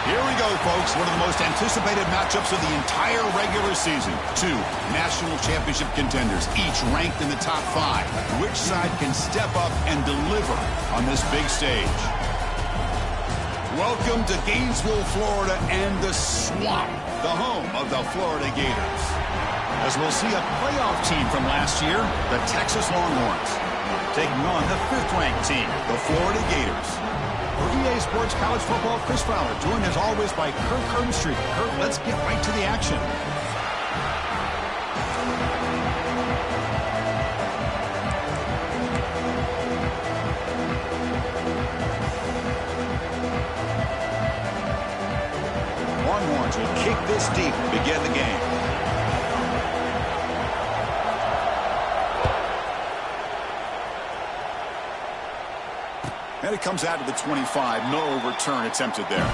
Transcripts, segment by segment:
Here we go, folks. One of the most anticipated matchups of the entire regular season. Two national championship contenders, each ranked in the top 5. Which side can step up and deliver on this big stage? Welcome to Gainesville, Florida, and the Swamp, the home of the Florida Gators. As we'll see a playoff team from last year, the Texas Longhorns, taking on the 5th-ranked team, the Florida Gators. For EA Sports College Football, Chris Fowler, joined as always by Kurt Kernstreet. Kurt, let's get right to the action. Longhorns will kick this deep to begin the game. And it comes out to the 25. No return attempted there.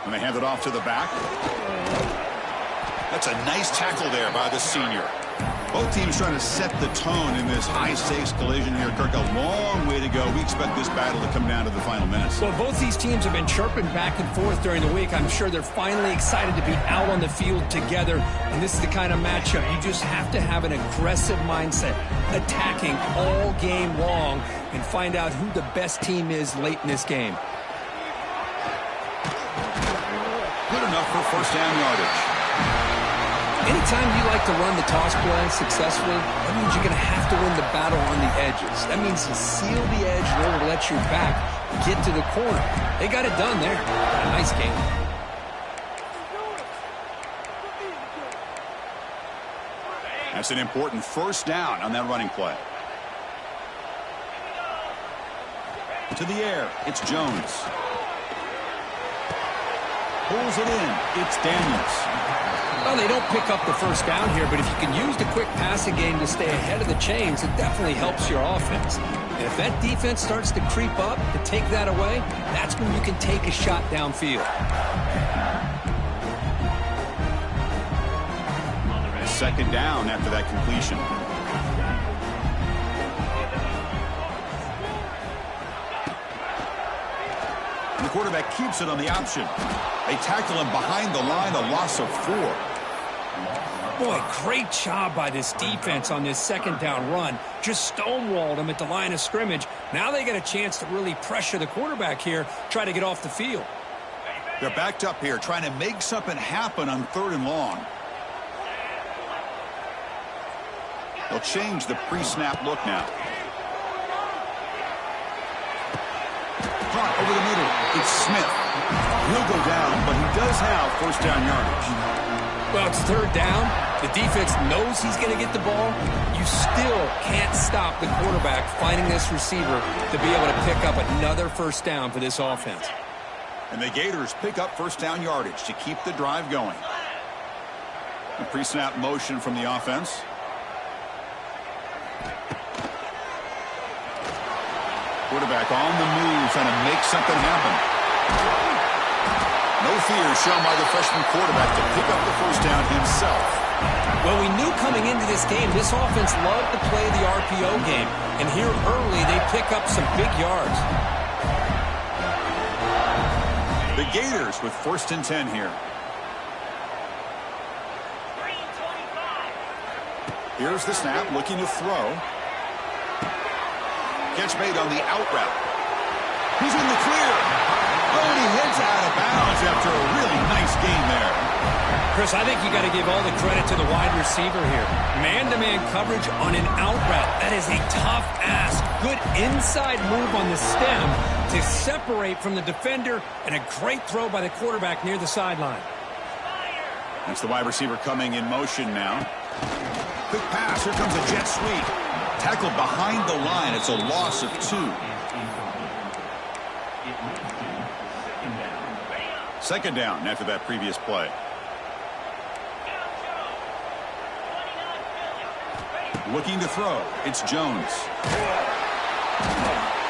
And they hand it off to the back. That's a nice tackle there by the senior. Both teams trying to set the tone in this high-stakes collision here. Kirk, a long way to go. We expect this battle to come down to the final minutes. Well, both these teams have been chirping back and forth during the week. I'm sure they're finally excited to be out on the field together. And this is the kind of matchup you just have to have an aggressive mindset, attacking all game long, and find out who the best team is late in this game. Good enough for first down yardage. Anytime you like to run the toss play successfully, that means you're going to have to win the battle on the edges. That means you seal the edge in order to let your back get to the corner. They got it done there. Nice game. That's an important first down on that running play. To the air, it's Jones. Pulls it in. It's Daniels. Well, they don't pick up the first down here, but if you can use the quick passing game to stay ahead of the chains, it definitely helps your offense. And if that defense starts to creep up and take that away, that's when you can take a shot downfield. Second down after that completion. And the quarterback keeps it on the option. They tackle him behind the line, a loss of 4. Boy, great job by this defense on this second down run. Just stonewalled him at the line of scrimmage. Now they get a chance to really pressure the quarterback here, try to get off the field. They're backed up here, trying to make something happen on 3rd and long. They'll change the pre-snap look now. Caught over the middle. It's Smith. He'll go down, but he does have first down yardage. Well, it's 3rd down. The defense knows he's going to get the ball. You still can't stop the quarterback finding this receiver to be able to pick up another first down for this offense. And the Gators pick up first down yardage to keep the drive going. The pre-snap motion from the offense. Quarterback on the move, trying to make something happen. No fear shown by the freshman quarterback to pick up the first down himself. Well, we knew coming into this game, this offense loved to play the RPO game. And here early, they pick up some big yards. The Gators with 1st and 10 here. Here's the snap, looking to throw. Catch made on the out route. He's in the clear. Oh, and he heads out of bounds after a really nice game there. Chris, I think you got to give all the credit to the wide receiver here. Man-to-man coverage on an out route. That is a tough ask. Good inside move on the stem to separate from the defender, and a great throw by the quarterback near the sideline. That's the wide receiver coming in motion now. Quick pass. Here comes a jet sweep. Tackled behind the line. It's a loss of 2. Second down after that previous play. Looking to throw. It's Jones.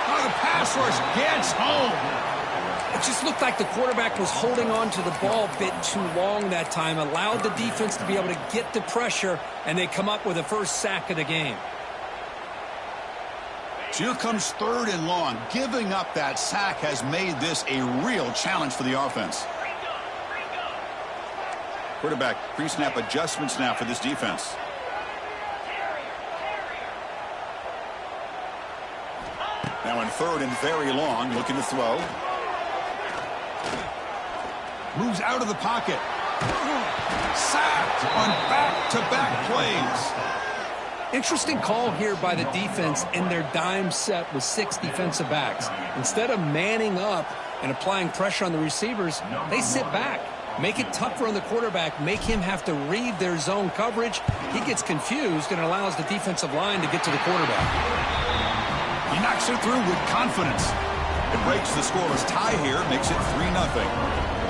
Oh, the pass rush gets home. It just looked like the quarterback was holding on to the ball a bit too long that time, allowed the defense to be able to get the pressure, and they come up with the first sack of the game. So here comes 3rd and long. Giving up that sack has made this a real challenge for the offense. Quarterback pre-snap adjustments now for this defense. Now in 3rd and very long, looking to throw. Moves out of the pocket. Sacked on back-to-back plays. Interesting call here by the defense in their dime set with 6 defensive backs. Instead of manning up and applying pressure on the receivers, they sit back. Make it tougher on the quarterback. Make him have to read their zone coverage. He gets confused and allows the defensive line to get to the quarterback. He knocks it through with confidence. It breaks the scoreless tie here, makes it 3-0.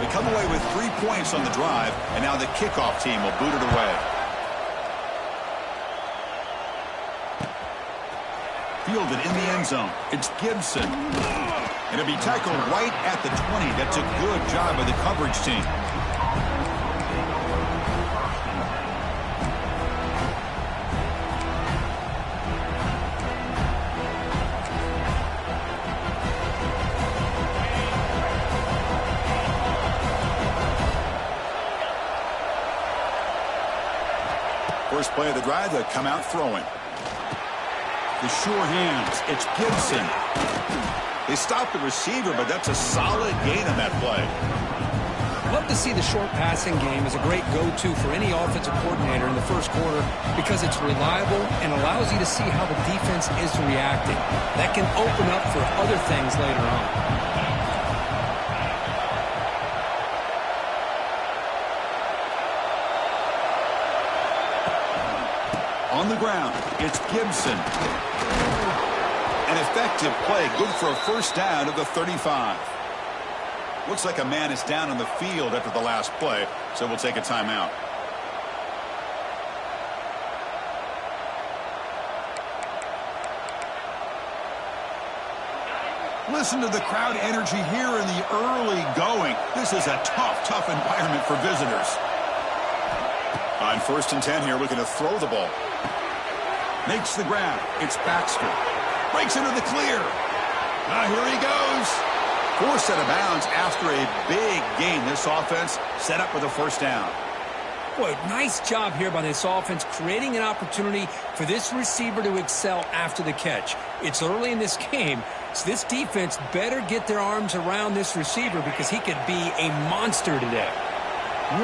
They come away with 3 points on the drive, and now the kickoff team will boot it away. Fielded in the end zone. It's Gibson. And it'll be tackled right at the 20. That's a good job by the coverage team. First play of the drive, they come out throwing. The sure hands. It's Gibson. They stop the receiver, but that's a solid gain on that play. Love to see the short passing game as a great go-to for any offensive coordinator in the first quarter because it's reliable and allows you to see how the defense is reacting. That can open up for other things later on. On the ground, it's Gibson. An effective play, good for a first down at the 35. Looks like a man is down on the field after the last play, so we'll take a timeout. Listen to the crowd energy here in the early going. This is a tough environment for visitors. On 1st and 10 here, looking to throw the ball. Makes the grab. It's Baxter. Breaks into the clear. Here he goes. Forced out of bounds after a big gain. This offense set up with a first down. Boy, nice job here by this offense, creating an opportunity for this receiver to excel after the catch. It's early in this game, so this defense better get their arms around this receiver because he could be a monster today.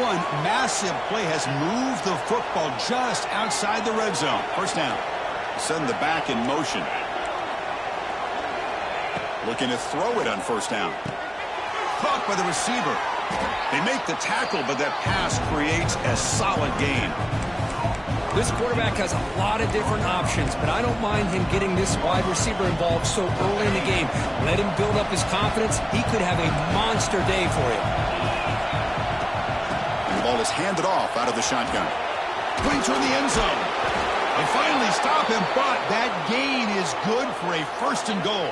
One massive play has moved the football just outside the red zone. First down. Send the back in motion. Looking to throw it on first down. Caught by the receiver. They make the tackle, but that pass creates a solid gain. This quarterback has a lot of different options, but I don't mind him getting this wide receiver involved so early in the game. Let him build up his confidence. He could have a monster day for you. And the ball is handed off out of the shotgun. Going toward the end zone. They finally stop him, but that gain is good for a 1st and goal.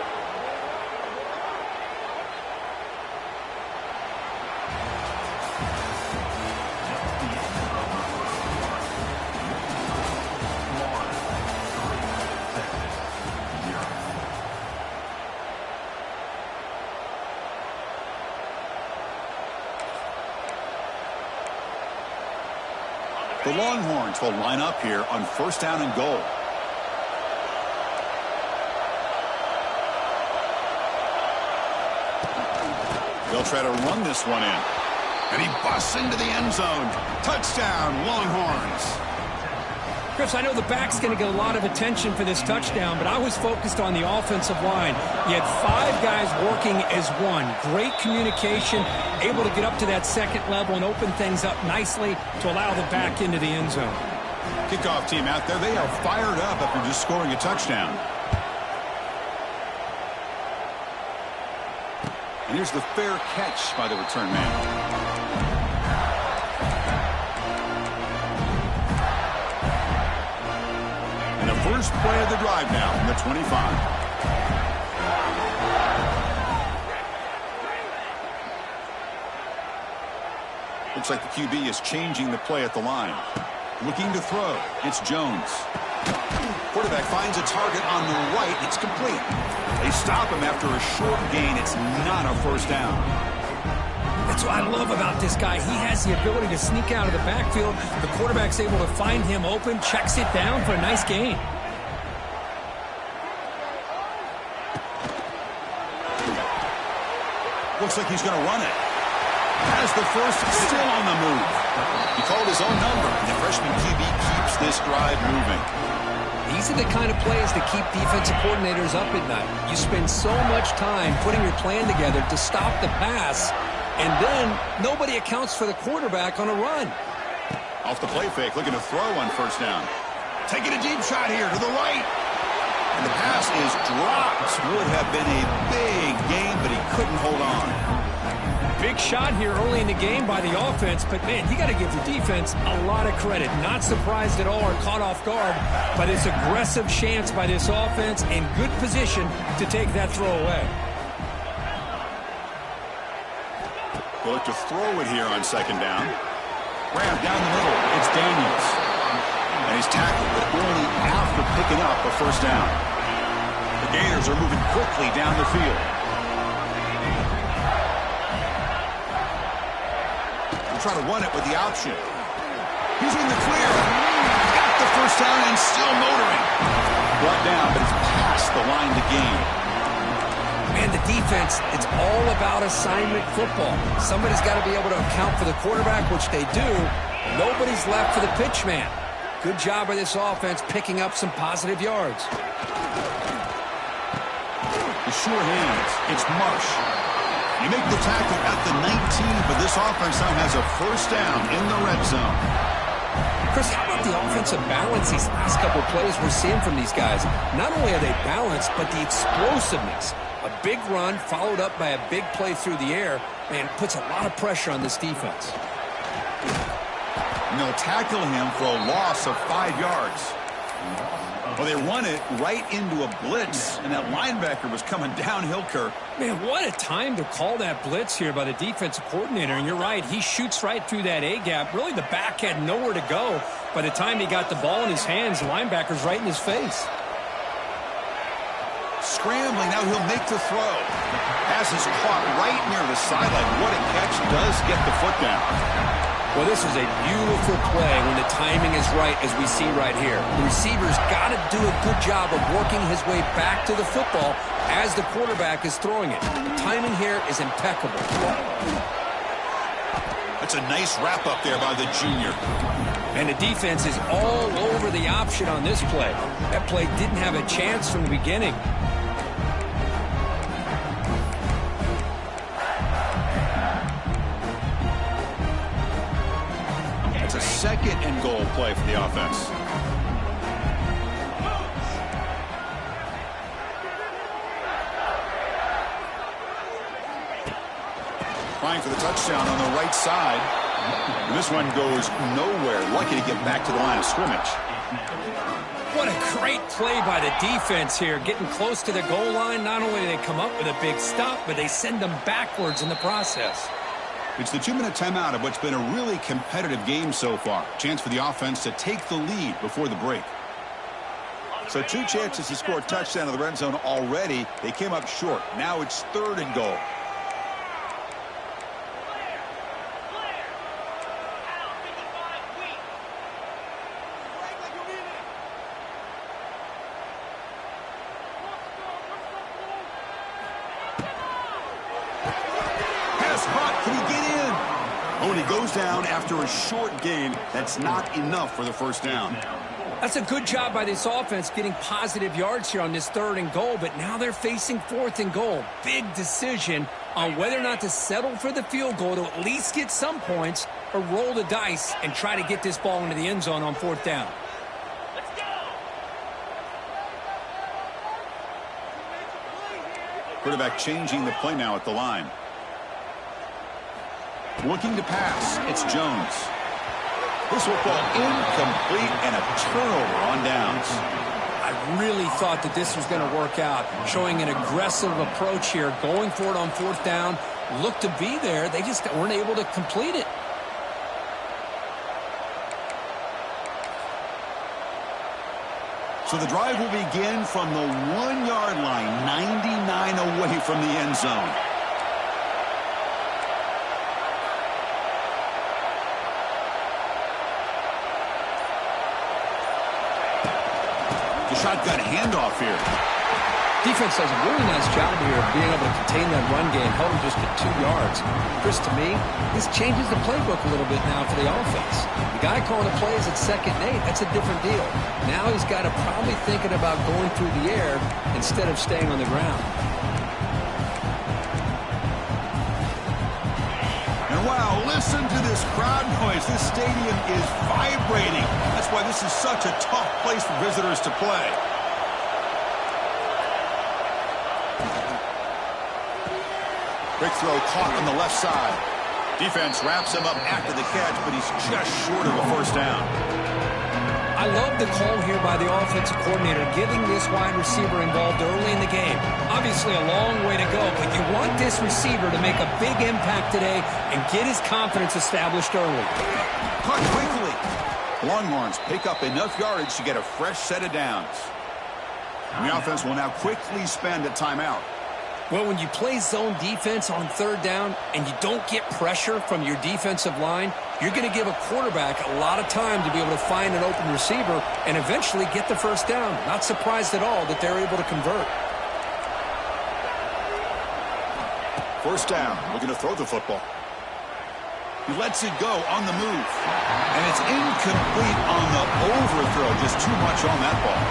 The Longhorns will line up here on 1st down and goal. They'll try to run this one in. And he busts into the end zone. Touchdown, Longhorns. Chris, I know the back's going to get a lot of attention for this touchdown, but I was focused on the offensive line. You had 5 guys working as one. Great communication, able to get up to that second level and open things up nicely to allow the back into the end zone. Kickoff team out there, they are fired up after just scoring a touchdown. And here's the fair catch by the return man. First play of the drive now from the 25. Looks like the QB is changing the play at the line. Looking to throw. It's Jones. Quarterback finds a target on the right. It's complete. They stop him after a short gain. It's not a first down. That's what I love about this guy. He has the ability to sneak out of the backfield. The quarterback's able to find him open, checks it down for a nice gain. Looks like he's going to run it. Has the first, still on the move. He called his own number, and the freshman QB keeps this drive moving. These are the kind of plays that keep defensive coordinators up at night. You spend so much time putting your plan together to stop the pass, and then nobody accounts for the quarterback on a run. Off the play fake, looking to throw on first down. Taking a deep shot here to the right. And the pass is dropped. Would have been a big gain, but he couldn't hold on. Big shot here early in the game by the offense, but man, you got to give the defense a lot of credit. Not surprised at all or caught off guard by this aggressive chance by this offense, in good position to take that throw away. They'll look to throw it here on second down. Grab down the middle. It's Daniels. And he's tackled, but only after picking up a first down. The Gators are moving quickly down the field. They'll try to run it with the option. He's in the clear. Got the first down and still motoring. Brought down, but it's past the line to gain. Man, the defense, it's all about assignment football. Somebody's got to be able to account for the quarterback, which they do. Nobody's left for the pitch man. Good job by this offense picking up some positive yards. The sure hands. It's Marsh. You make the tackle at the 19, but this offense now has a first down in the red zone. Chris, how about the offensive balance these last couple of plays we're seeing from these guys? Not only are they balanced, but the explosiveness. A big run followed up by a big play through the air, man, puts a lot of pressure on this defense. And they'll tackle him for a loss of 5 yards. Well, they run it right into a blitz, and that linebacker was coming downhill, Kirk. Man, what a time to call that blitz here by the defensive coordinator. And you're right, he shoots right through that A-gap. Really, the back had nowhere to go. By the time he got the ball in his hands, the linebacker's right in his face. Scrambling, now he'll make the throw. Pass is caught right near the sideline. What a catch, does get the foot down. Well, this is a beautiful play when the timing is right, as we see right here. The receiver's got to do a good job of working his way back to the football as the quarterback is throwing it. The timing here is impeccable. That's a nice wrap-up there by the junior. And the defense is all over the option on this play. That play didn't have a chance from the beginning. It's a second and goal play for the offense. Trying for the touchdown on the right side. And this one goes nowhere. Lucky to get back to the line of scrimmage. What a great play by the defense here. Getting close to the goal line, not only do they come up with a big stop, but they send them backwards in the process. It's the 2-minute timeout of what's been a really competitive game so far. Chance for the offense to take the lead before the break. So 2 chances to score a touchdown in the red zone already. They came up short. Now it's 3rd and goal. Can he get in? Oh, and he goes down after a short gain. That's not enough for the first down. That's a good job by this offense getting positive yards here on this 3rd and goal, but now they're facing 4th and goal. Big decision on whether or not to settle for the field goal to at least get some points or roll the dice and try to get this ball into the end zone on 4th down. Quarterback changing the play now at the line. Looking to pass, it's Jones. This will fall incomplete and a turnover on downs. I really thought that this was going to work out, showing an aggressive approach here, going for it on fourth down. Looked to be there. They just weren't able to complete it. So the drive will begin from the 1-yard line, 99 away from the end zone. The shotgun handoff here. Defense does a really nice job here of being able to contain that run game, held him just at 2 yards. Chris, to me, this changes the playbook a little bit now for the offense. The guy calling the plays at 2nd and 8, that's a different deal. Now he's got to probably thinking about going through the air instead of staying on the ground. And wow, listen to this crowd noise. This stadium is vibrating. That's why this is such a tough place for visitors to play. Quick throw caught on the left side. Defense wraps him up after the catch, but he's just short of a first down. I love the call here by the offensive coordinator, getting this wide receiver involved early in the game. Obviously a long way to go, but you want this receiver to make a big impact today and get his confidence established early. Caught quickly. Longhorns pick up enough yardage to get a fresh set of downs. And the offense will now quickly spend a timeout. Well, when you play zone defense on 3rd down and you don't get pressure from your defensive line, you're going to give a quarterback a lot of time to be able to find an open receiver and eventually get the first down. Not surprised at all that they're able to convert. First down, looking to throw the football. He lets it go on the move. And it's incomplete on the overthrow. Just too much on that ball.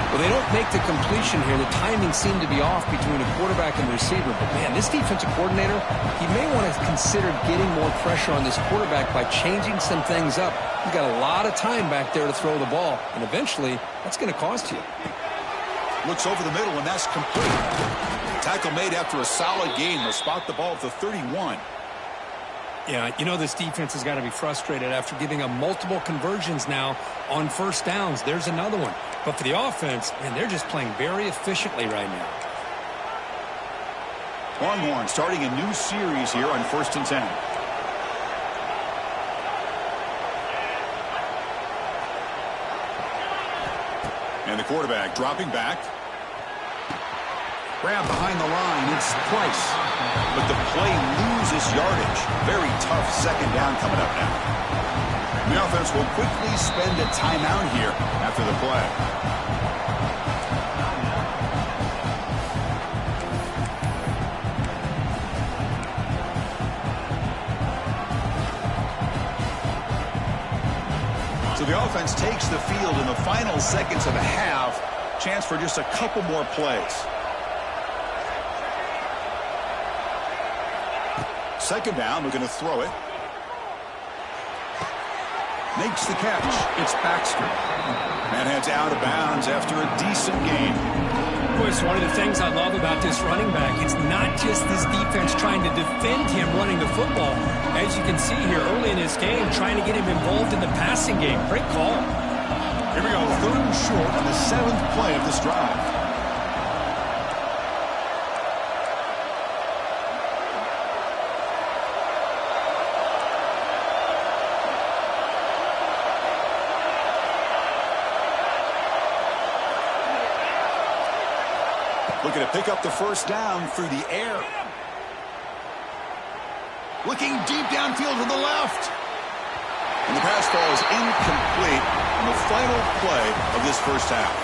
Well, they don't make the completion here. The timing seemed to be off between a quarterback and receiver. But, man, this defensive coordinator, he may want to consider getting more pressure on this quarterback by changing some things up. He's got a lot of time back there to throw the ball, and eventually that's going to cost you. Looks over the middle, and that's complete. Tackle made after a solid gain. They'll spot the ball at the 31. Yeah, you know this defense has got to be frustrated after giving up multiple conversions now on first downs. There's another one. But for the offense, man, they're just playing very efficiently right now. Longhorn starting a new series here on 1st and 10. And the quarterback dropping back. Grab behind the line. It's Price. But the play loses yardage. Very tough 2nd down coming up now. The offense will quickly spend a timeout here after the play. So the offense takes the field in the final seconds of the half. Chance for just a couple more plays. 2nd down, we're going to throw it. Makes the catch. It's Baxter. And heads out of bounds after a decent gain. Boy, it's one of the things I love about this running back. It's not just this defense trying to defend him running the football. As you can see here early in this game, trying to get him involved in the passing game. Great call. Here we go, 3rd and short on the 7th play of this drive. Looking to pick up the first down through the air. Looking deep downfield to the left. And the pass ball is incomplete on the final play of this first half.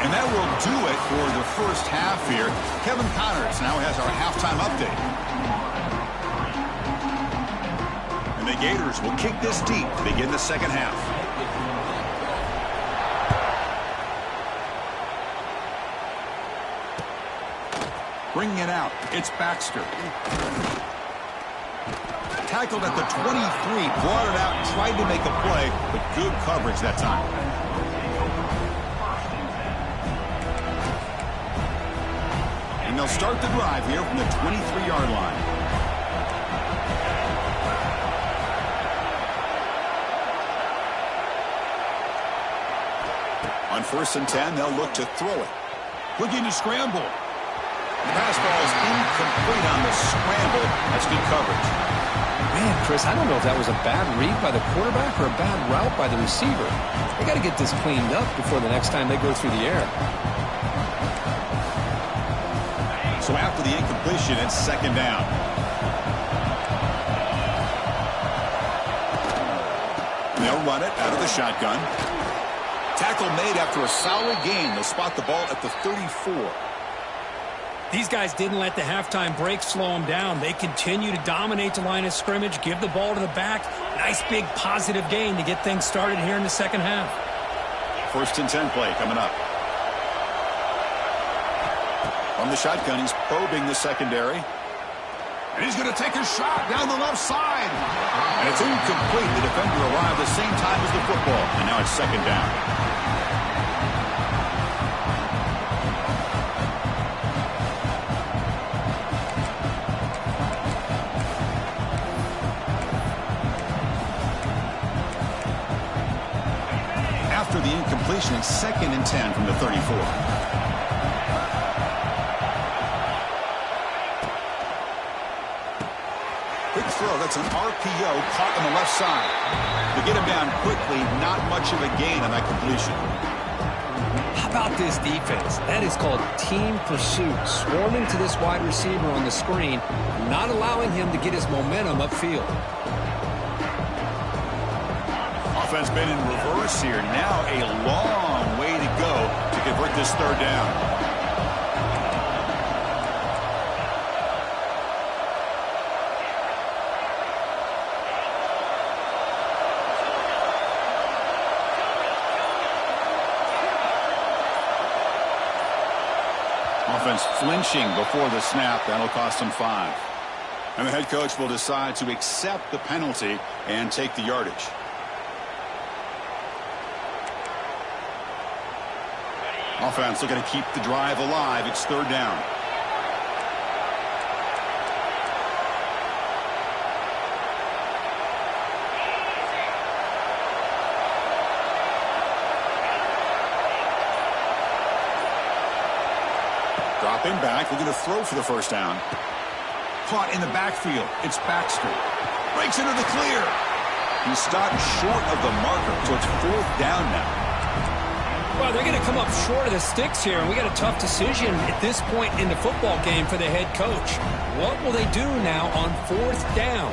And that will do it for the first half here. Kevin Connors now has our halftime update. And the Gators will kick this deep to begin the second half. Bringing it out, it's Baxter. Tackled at the 23, brought it out, tried to make a play, but good coverage that time. And they'll start the drive here from the 23-yard line. On On 1st and 10, they'll look to throw it. Looking to scramble. The pass ball is incomplete on the scramble. That's good coverage. Man, Chris, I don't know if that was a bad read by the quarterback or a bad route by the receiver. They got to get this cleaned up before the next time they go through the air. So after the incompletion, it's 2nd down. They'll run it out of the shotgun. Tackle made after a solid gain. They'll spot the ball at the 34. These guys didn't let the halftime break slow them down. They continue to dominate the line of scrimmage, give the ball to the back. Nice big positive gain to get things started here in the second half. 1st and 10 play coming up. From the shotgun, he's probing the secondary. And he's going to take a shot down the left side. And it's incomplete. The defender arrived the same time as the football. And now it's 2nd down. After the incompletion, it's 2nd and 10 from the 34. Quick throw. That's an RPO caught on the left side. To get him down quickly, not much of a gain on that completion. How about this defense? That is called team pursuit. Swarming to this wide receiver on the screen, not allowing him to get his momentum upfield. Offense been in reverse here. Now a long way to go to convert this 3rd down. Offense flinching before the snap. That'll cost them 5. And the head coach will decide to accept the penalty and take the yardage. Offense looking to keep the drive alive. It's 3rd down. Dropping back, looking to throw for the 1st down. Caught in the backfield. It's Baxter. Breaks into the clear. He stopped short of the marker, so it's 4th down now. Well, they're going to come up short of the sticks here, and we got a tough decision at this point in the football game for the head coach. What will they do now on 4th down?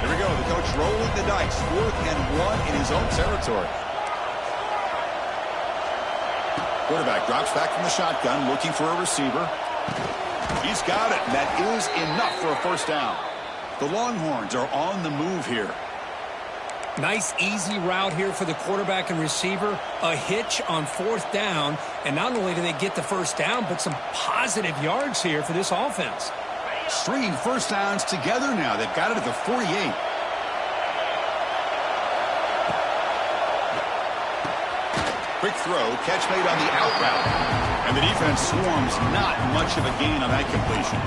Here we go. The coach rolling the dice. 4th and 1 in his own territory. Quarterback drops back from the shotgun, looking for a receiver. He's got it, and that is enough for a 1st down. The Longhorns are on the move here. Nice, easy route here for the quarterback and receiver. A hitch on 4th down, and not only do they get the 1st down, but some positive yards here for this offense. Stringing 1st downs together now. They've got it at the 48. Quick throw, catch made on the out route. And the defense swarms, not much of a gain on that completion.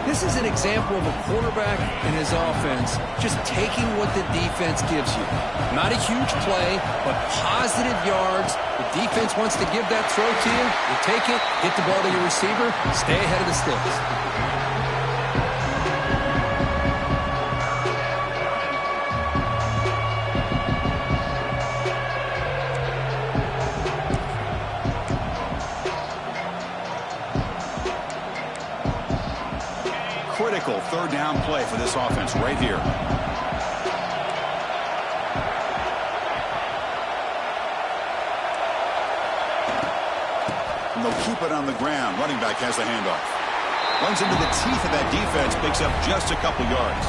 This is an example of a quarterback and his offense just taking what the defense gives you. Not a huge play, but positive yards. The defense wants to give that throw to you. You take it, get the ball to your receiver, stay ahead of the sticks. Critical 3rd down play for this offense right here. And they'll keep it on the ground. Running back has the handoff. Runs into the teeth of that defense, picks up just a couple yards.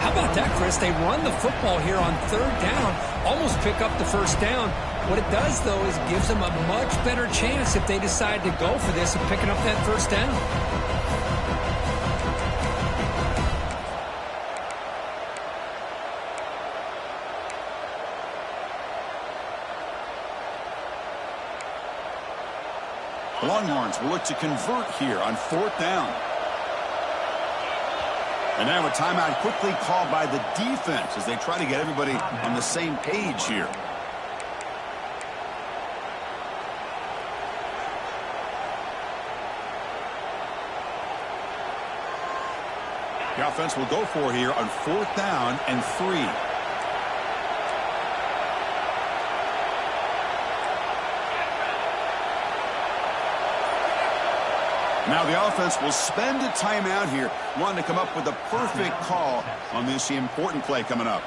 How about that, Chris? They run the football here on 3rd down, almost pick up the 1st down. What it does, though, is gives them a much better chance if they decide to go for this of picking up that 1st down. The Longhorns will look to convert here on 4th down. And now a timeout quickly called by the defense as they try to get everybody on the same page here. The offense will go for here on 4th down and 3. Now the offense will spend a timeout here, wanting to come up with the perfect call on this important play coming up.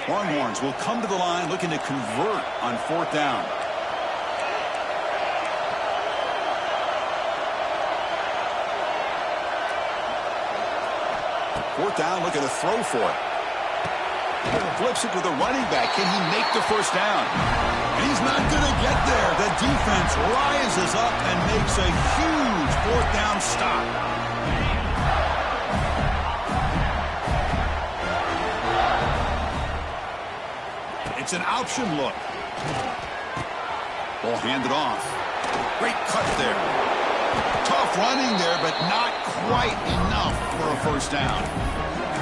Longhorns will come to the line looking to convert on 4th down. Fourth down, looking to throw for it. Flips it to the running back. Can he make the first down? He's not going to get there. The defense rises up and makes a huge 4th down stop. It's an option look. Ball handed off. Great cut there. Tough running there, but not quite enough for a first down.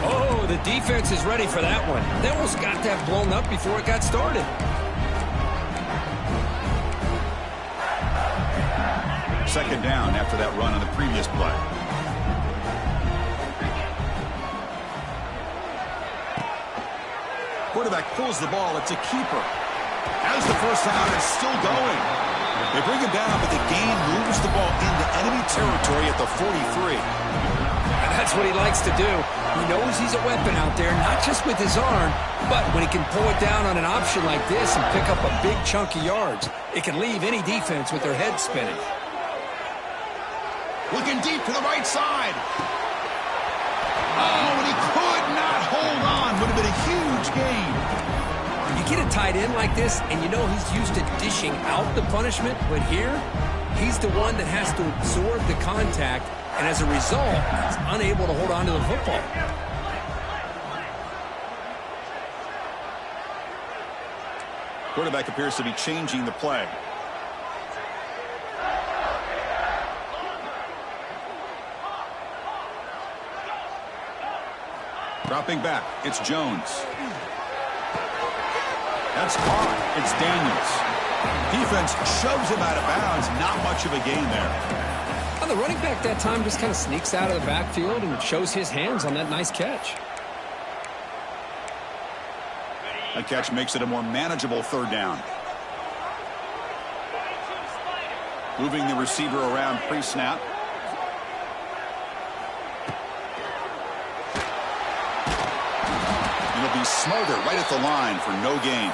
Oh, the defense is ready for that one. They almost got that blown up before it got started. Second down after that run on the previous play. Quarterback pulls the ball. It's a keeper. As the first down is still going. They bring him down, but the gain moves the ball into enemy territory at the 43. And that's what he likes to do. He knows he's a weapon out there, not just with his arm, but when he can pull it down on an option like this and pick up a big chunk of yards, it can leave any defense with their head spinning. Looking deep to the right side. Oh, and he could not hold on. Would have been a huge gain. You get a tight end like this, and you know he's used to dishing out the punishment, but here, he's the one that has to absorb the contact, and as a result, he's unable to hold on to the football. Quarterback appears to be changing the play. Dropping back, it's Jones. That's caught. It's Daniels. Defense shoves him out of bounds. Not much of a gain there. Well, the running back that time just kind of sneaks out of the backfield and shows his hands on that nice catch. That catch makes it a more manageable 3rd down. Moving the receiver around pre-snap. It'll be Smothers right at the line for no gain.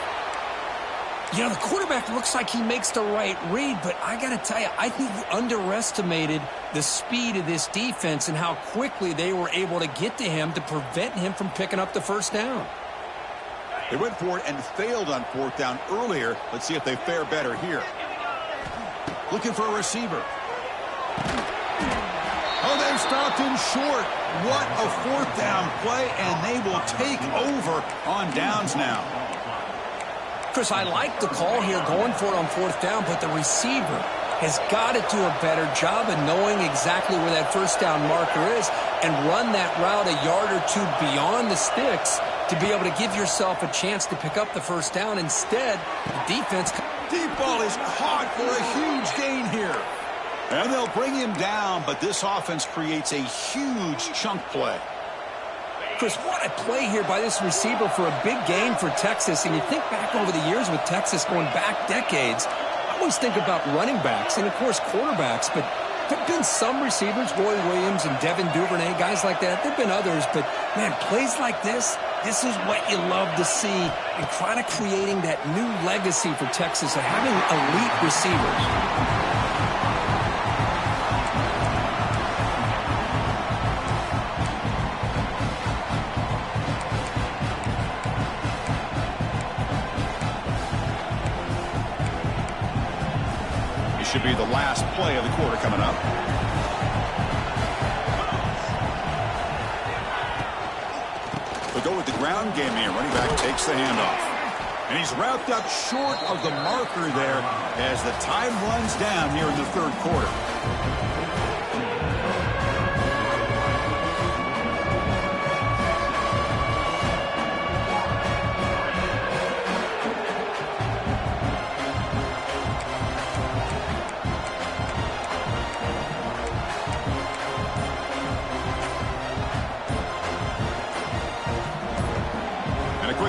You know, the quarterback looks like he makes the right read, but I got to tell you, I think he underestimated the speed of this defense and how quickly they were able to get to him to prevent him from picking up the first down. They went for it and failed on 4th down earlier. Let's see if they fare better here. Looking for a receiver. Oh, they've stopped him short. What a 4th down play, and they will take over on downs now. Chris, I like the call here going for it on 4th down, but the receiver has got to do a better job of knowing exactly where that first down marker is and run that route a yard or two beyond the sticks to be able to give yourself a chance to pick up the first down. Instead, the defense... Deep ball is caught for a huge gain here. And they'll bring him down, but this offense creates a huge chunk play. Chris, what a play here by this receiver for a big gain for Texas. And you think back over the years with Texas going back decades, I always think about running backs and, of course, quarterbacks. But there have been some receivers, Roy Williams and Devin Duvernay, guys like that. There have been others. But, man, plays like this is what you love to see. And kind of creating that new legacy for Texas of having elite receivers. Should be the last play of the quarter coming up. The They'll go with the ground game here. Running back takes the handoff. And he's wrapped up short of the marker there as the time runs down here in the third quarter.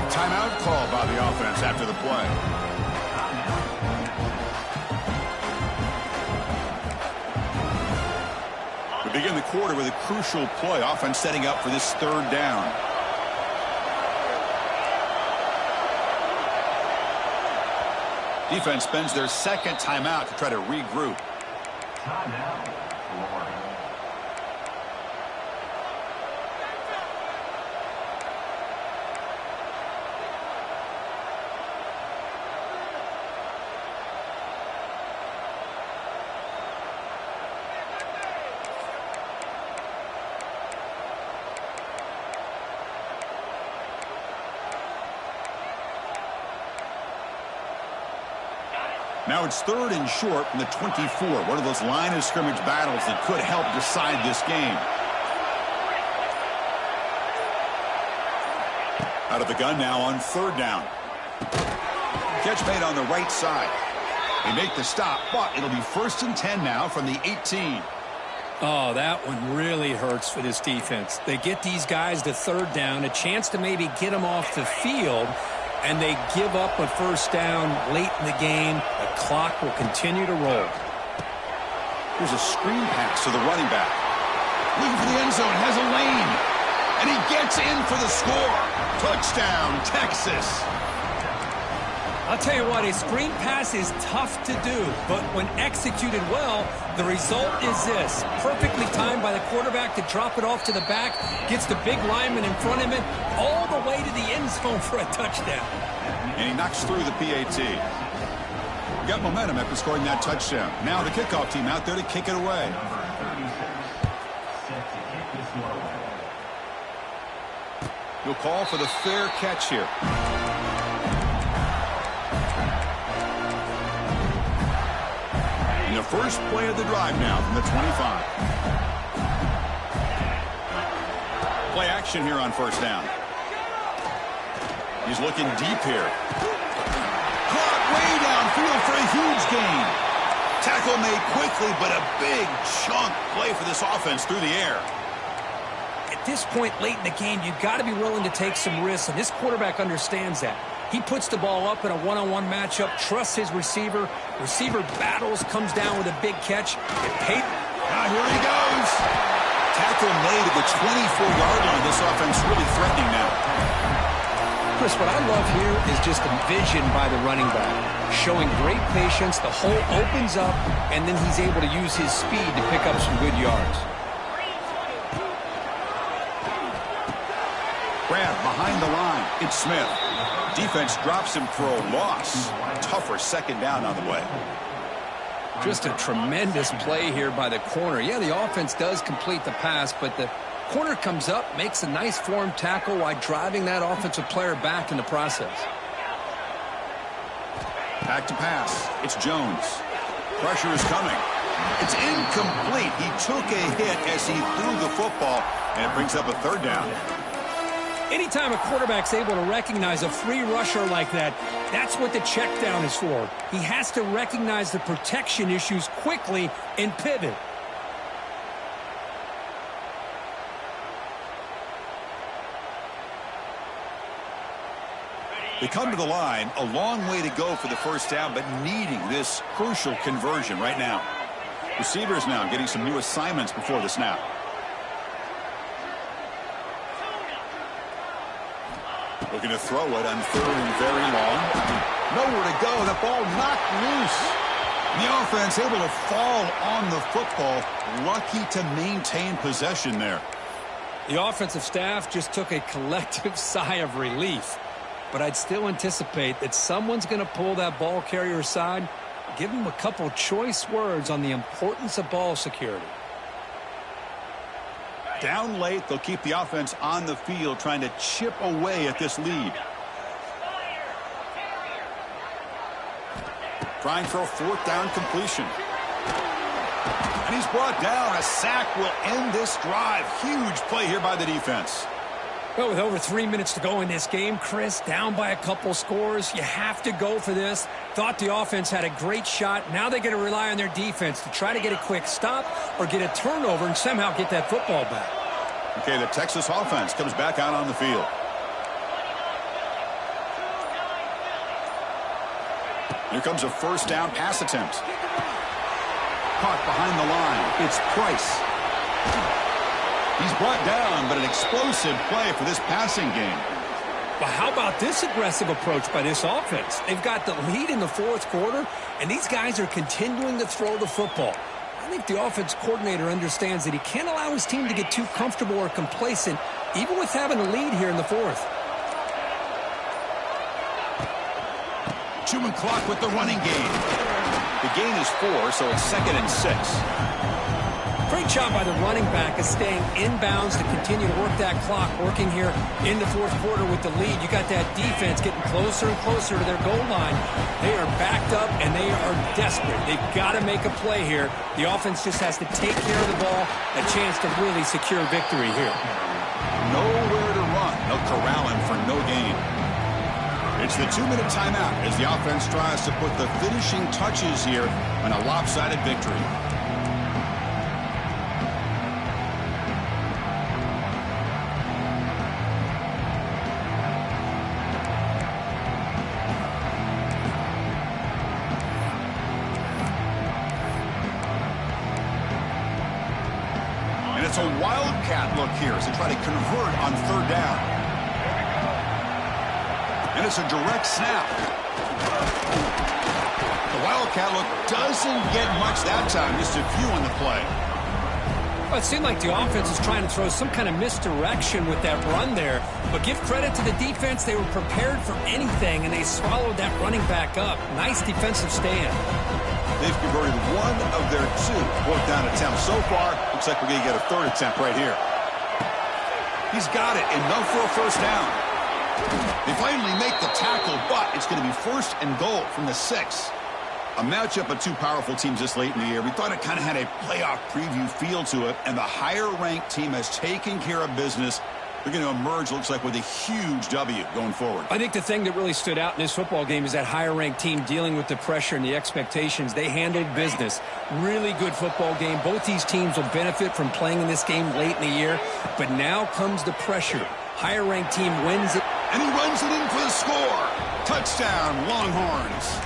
Timeout called by the offense after the play. We begin the quarter with a crucial play. Offense setting up for this third down. Defense spends their second timeout to try to regroup. Timeout. Now it's third and short from the 24. One of those line of scrimmage battles that could help decide this game. Out of the gun now on third down. Catch made on the right side. They make the stop, but it'll be 1st and 10 now from the 18. Oh, that one really hurts for this defense. They get these guys to third down, a chance to maybe get them off the field, and they give up a first down late in the game. The clock will continue to roll. Here's a screen pass to the running back. Looking for the end zone, has a lane. And he gets in for the score. Touchdown, Texas. I'll tell you what, a screen pass is tough to do, but when executed well, the result is this. Perfectly timed by the quarterback to drop it off to the back, gets the big lineman in front of him, all the way to the end zone for a touchdown. And he knocks through the PAT. Got momentum after scoring that touchdown. Now the kickoff team out there to kick it away. He'll call for the fair catch here. In the first play of the drive now from the 25. Play action here on first down. He's looking deep here. Caught way downfield for a huge gain. Tackle made quickly, but a big chunk play for this offense through the air. At this point late in the game, you've got to be willing to take some risks, and this quarterback understands that. He puts the ball up in a one-on-one matchup, trusts his receiver. Receiver battles, comes down with a big catch. Now here he goes. Tackle made at the 24-yard line. This offense really threatening now. Chris, what I love here is just the vision by the running back. Showing great patience, the hole opens up, and then he's able to use his speed to pick up some good yards. Grab behind the line. It's Smith. Defense drops him for a loss. Tougher second down on the way. Just a tremendous play here by the corner. Yeah, the offense does complete the pass, but the corner comes up, makes a nice form tackle while driving that offensive player back in the process. Back to pass. It's Jones. Pressure is coming. It's incomplete. He took a hit as he threw the football, and it brings up a third down. Anytime a quarterback's able to recognize a free rusher like that, that's what the check down is for. He has to recognize the protection issues quickly and pivot. They come to the line, a long way to go for the first down, but needing this crucial conversion right now. Receivers now getting some new assignments before the snap. Looking to throw it on third and very long. Nowhere to go. The ball knocked loose. The offense able to fall on the football. Lucky to maintain possession there. The offensive staff just took a collective sigh of relief. But I'd still anticipate that someone's going to pull that ball carrier aside, give him a couple choice words on the importance of ball security. Down late, they'll keep the offense on the field trying to chip away at this lead. Trying for a fourth down completion. And he's brought down. A sack will end this drive. Huge play here by the defense. Well, with over 3 minutes to go in this game, Chris, down by a couple scores, you have to go for this. Thought the offense had a great shot. Now they're going to rely on their defense to try to get a quick stop or get a turnover and somehow get that football back. Okay, the Texas offense comes back out on the field. Here comes a first down pass attempt. Caught behind the line. It's Price. He's brought down, but an explosive play for this passing game. Well, how about this aggressive approach by this offense? They've got the lead in the fourth quarter, and these guys are continuing to throw the football. I think the offense coordinator understands that he can't allow his team to get too comfortable or complacent, even with having a lead here in the fourth. Chewing clock with the running game. The gain is 4, so it's 2nd and 6. Great job by the running back of staying inbounds to continue to work that clock, working here in the fourth quarter with the lead. You got that defense getting closer and closer to their goal line. They are backed up, and they are desperate. They've got to make a play here. The offense just has to take care of the ball, a chance to really secure victory here. Nowhere to run. They'll corral him for no gain. It's the 2-minute timeout as the offense tries to put the finishing touches here on a lopsided victory. It's a wildcat look here as they try to convert on third down. And it's a direct snap. The wildcat look doesn't get much that time, just a few on the play. Well, it seemed like the offense was trying to throw some kind of misdirection with that run there. But give credit to the defense. They were prepared for anything, and they swallowed that running back up. Nice defensive stand. They've converted one of their 2 fourth down attempts so far. Looks like we're going to get a third attempt right here. He's got it. Enough for a first down. They finally make the tackle, but it's going to be 1st and goal from the 6. A matchup of 2 powerful teams this late in the year. We thought it kind of had a playoff preview feel to it, and the higher-ranked team has taken care of business. They're going to emerge, looks like, with a huge W going forward. I think the thing that really stood out in this football game is that higher-ranked team dealing with the pressure and the expectations. They handled business. Really good football game. Both these teams will benefit from playing in this game late in the year. But now comes the pressure. Higher-ranked team wins it. And he runs it in for the score. Touchdown, Longhorns.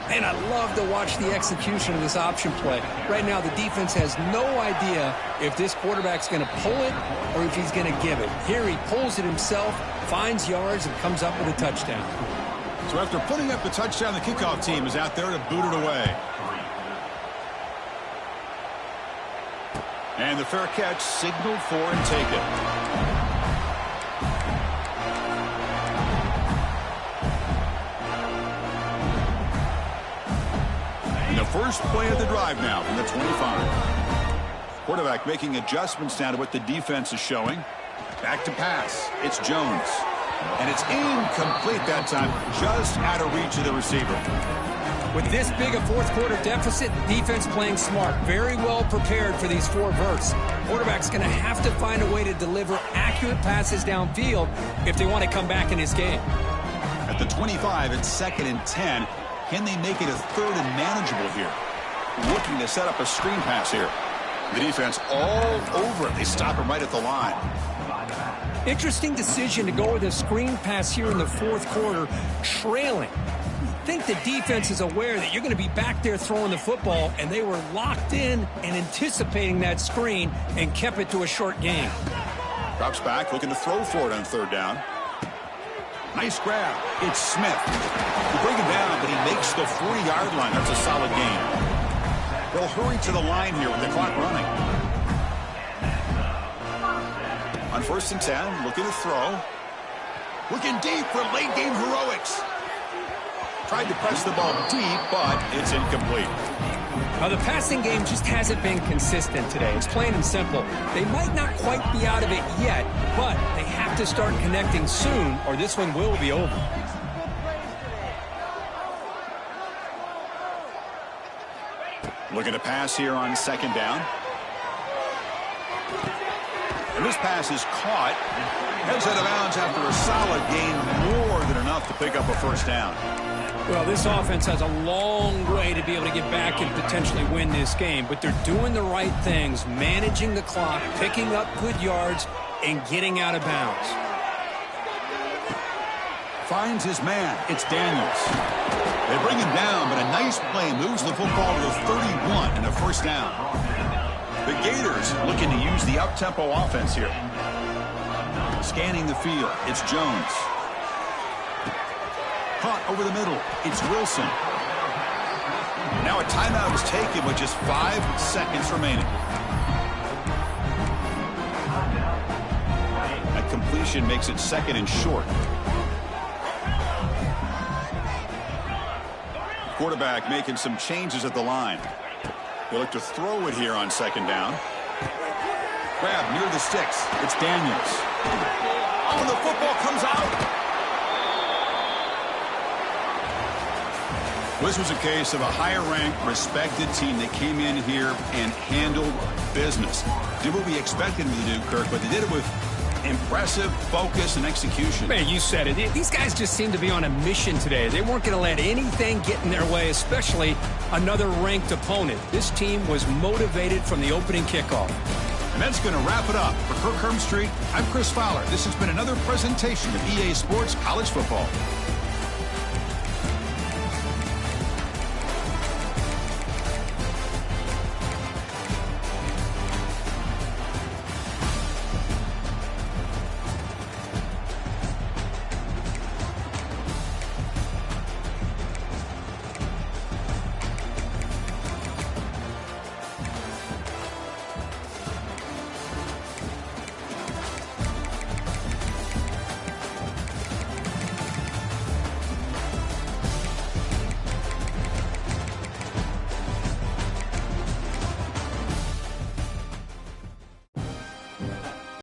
And I love to watch the execution of this option play. Right now, the defense has no idea if this quarterback's going to pull it or if he's going to give it. Here he pulls it himself, finds yards, and comes up with a touchdown. So after putting up the touchdown, the kickoff team is out there to boot it away. And the fair catch signaled for and taken. The first play of the drive now from the 25. Quarterback making adjustments now to what the defense is showing. Back to pass. It's Jones. And it's incomplete that time, just out of reach of the receiver. With this big a fourth quarter deficit, defense playing smart. Very well prepared for these 4 verts. Quarterback's going to have to find a way to deliver accurate passes downfield if they want to come back in this game. At the 25, it's 2nd and 10. Can they make it a 3rd and manageable here? Looking to set up a screen pass here. The defense all over it. They stop him right at the line. Interesting decision to go with a screen pass here in the fourth quarter, trailing. I think the defense is aware that you're going to be back there throwing the football, and they were locked in and anticipating that screen and kept it to a short gain. Drops back, looking to throw for it on 3rd down. Nice grab. It's Smith. They bring him down, but he makes the 40-yard line. That's a solid gain. They'll hurry to the line here with the clock running. On 1st and 10, looking to throw. Looking deep for late-game heroics. Tried to press the ball deep, but it's incomplete. The passing game just hasn't been consistent today. It's plain and simple. They might not quite be out of it yet, but they have to start connecting soon or this one will be over. Looking to pass here on second down. And this pass is caught. Heads out of bounds after a solid gain, more than enough to pick up a first down. Well, this offense has a long way to be able to get back and potentially win this game, but they're doing the right things, managing the clock, picking up good yards, and getting out of bounds. Finds his man. It's Daniels. They bring him down, but a nice play moves the football to the 31 and a first down. The Gators looking to use the up-tempo offense here. Scanning the field, it's Jones. Caught over the middle, it's Wilson. Now a timeout is taken with just 5 seconds remaining. That completion makes it second and short. Quarterback making some changes at the line. They look to throw it here on second down. Grab near the sticks. It's Daniels. Oh, the football comes out. This was a case of a higher-ranked, respected team that came in here and handled business. Did what we expected them to do, Kirk, but they did it with impressive focus and execution. Man, you said it. These guys just seem to be on a mission today. They weren't going to let anything get in their way, especially another ranked opponent. This team was motivated from the opening kickoff. And that's going to wrap it up. For Kirk Herbstreit, I'm Chris Fowler. This has been another presentation of EA Sports College Football.